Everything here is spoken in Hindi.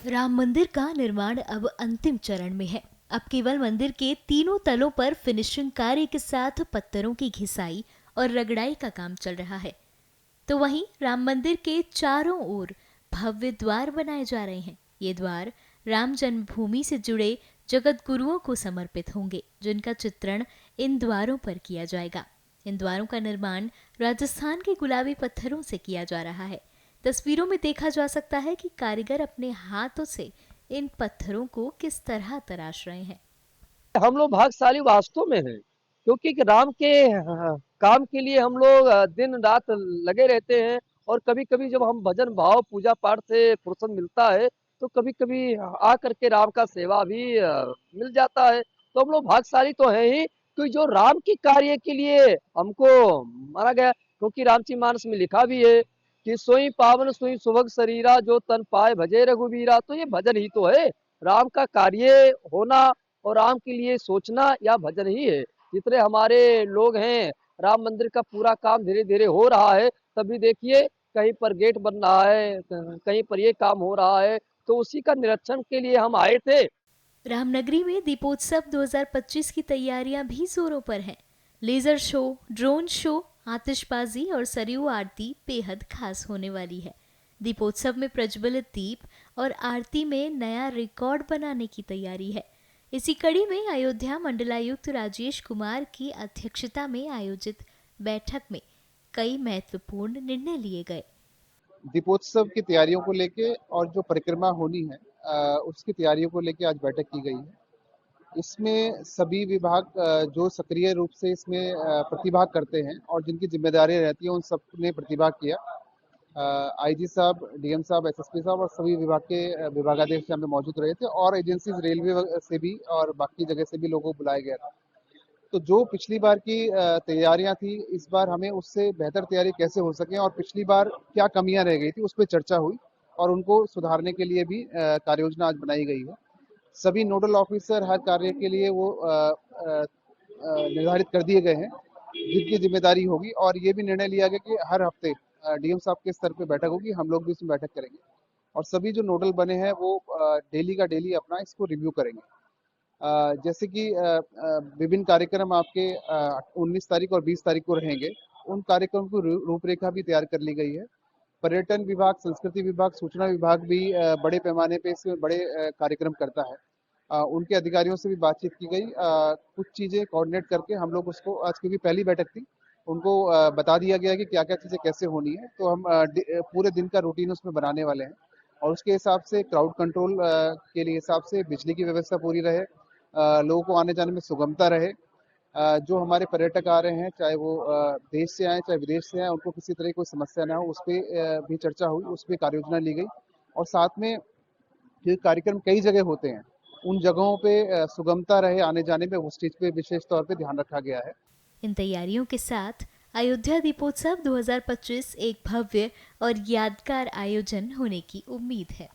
राम मंदिर का निर्माण अब अंतिम चरण में है। अब केवल मंदिर के तीनों तलों पर फिनिशिंग कार्य के साथ पत्थरों की घिसाई और रगड़ाई का काम चल रहा है। तो वहीं राम मंदिर के चारों ओर भव्य द्वार बनाए जा रहे हैं। ये द्वार राम जन्मभूमि से जुड़े जगत गुरुओं को समर्पित होंगे, जिनका चित्रण इन द्वारों पर किया जाएगा। इन द्वारों का निर्माण राजस्थान के गुलाबी पत्थरों से किया जा रहा है। तस्वीरों में देखा जा सकता है कि कारीगर अपने हाथों से इन पत्थरों को किस तरह तराश रहे हैं। हम लोग भाग्यशाली वास्तव में हैं, क्योंकि राम के काम के लिए हम लोग दिन रात लगे रहते हैं। और कभी-कभी जब हम भजन भाव पूजा पाठ से फुर्सत मिलता है, तो कभी-कभी आ करके राम का सेवा भी मिल जाता है। तो हम लोग भाग्यशाली तो हैं ही, कि जो राम की कार्य के लिए हमको माना गया, क्योंकि रामचरितमानस में लिखा भी है कि सोई पावन सोई सुभग शरीरा, जो तन पाए भजे रघुबीरा। तो ये भजन ही तो है, राम का कार्य होना और राम के लिए सोचना या भजन ही है। जितने हमारे लोग हैं, राम मंदिर का पूरा काम धीरे धीरे हो रहा है। तभी देखिए, कहीं पर गेट बन रहा है, कहीं पर ये काम हो रहा है, तो उसी का निरीक्षण के लिए हम आए थे। रामनगरी में दीपोत्सव 2025 की तैयारियां भी जोरों पर हैं। लेजर शो, ड्रोन शो, आतिशबाजी और सरयू आरती बेहद खास होने वाली है। दीपोत्सव में प्रज्वलित दीप और आरती में नया रिकॉर्ड बनाने की तैयारी है। इसी कड़ी में अयोध्या मंडलायुक्त राजेश कुमार की अध्यक्षता में आयोजित बैठक में कई महत्वपूर्ण निर्णय लिए गए। दीपोत्सव की तैयारियों को लेके और जो परिक्रमा होनी है उसकी तैयारियों को लेके आज बैठक की गई है। इसमें सभी विभाग जो सक्रिय रूप से इसमें प्रतिभाग करते हैं और जिनकी जिम्मेदारियां रहती हैं, उन सब ने प्रतिभाग किया। आईजी साहब, डीएम साहब, एसएसपी साहब और सभी विभाग के विभागाध्यक्ष यहाँ पे मौजूद रहे थे, और एजेंसीज रेलवे से भी और बाकी जगह से भी लोगों को बुलाया गया था। तो जो पिछली बार की तैयारियां थी, इस बार हमें उससे बेहतर तैयारी कैसे हो सके और पिछली बार क्या कमियां रह गई थी, उस पर चर्चा हुई और उनको सुधारने के लिए भी कार्य योजना आज बनाई गई है। सभी नोडल ऑफिसर हर कार्य के लिए वो निर्धारित कर दिए गए हैं जिनकी जिम्मेदारी होगी, और ये भी निर्णय लिया गया कि हर हफ्ते डीएम साहब के स्तर पे बैठक होगी, हम लोग भी इसमें बैठक करेंगे और सभी जो नोडल बने हैं वो डेली का डेली अपना इसको रिव्यू करेंगे। जैसे कि विभिन्न कार्यक्रम आपके 19 तारीख और 20 तारीख को रहेंगे, उन कार्यक्रम की रूपरेखा भी तैयार कर ली गई है। पर्यटन विभाग, संस्कृति विभाग, सूचना विभाग भी बड़े पैमाने पे इसमें बड़े कार्यक्रम करता है। उनके अधिकारियों से भी बातचीत की गई। कुछ चीजें कोऑर्डिनेट करके हम लोग उसको, आज क्योंकि पहली बैठक थी, उनको बता दिया गया कि क्या क्या चीजें कैसे होनी है। तो हम पूरे दिन का रूटीन उसमें बनाने वाले हैं और उसके हिसाब से क्राउड कंट्रोल के लिए हिसाब से बिजली की व्यवस्था पूरी रहे, लोगों को आने जाने में सुगमता रहे। जो हमारे पर्यटक आ रहे हैं, चाहे वो देश से आए चाहे विदेश से आए, उनको किसी तरह की कोई समस्या ना हो, उस पर भी चर्चा हुई, उस पर कार्य योजना ली गई। और साथ में ये कार्यक्रम कई जगह होते हैं, उन जगहों पे सुगमता रहे आने जाने में, उस चीज पे विशेष तौर पे ध्यान रखा गया है। इन तैयारियों के साथ अयोध्या दीपोत्सव 2025 एक भव्य और यादगार आयोजन होने की उम्मीद है।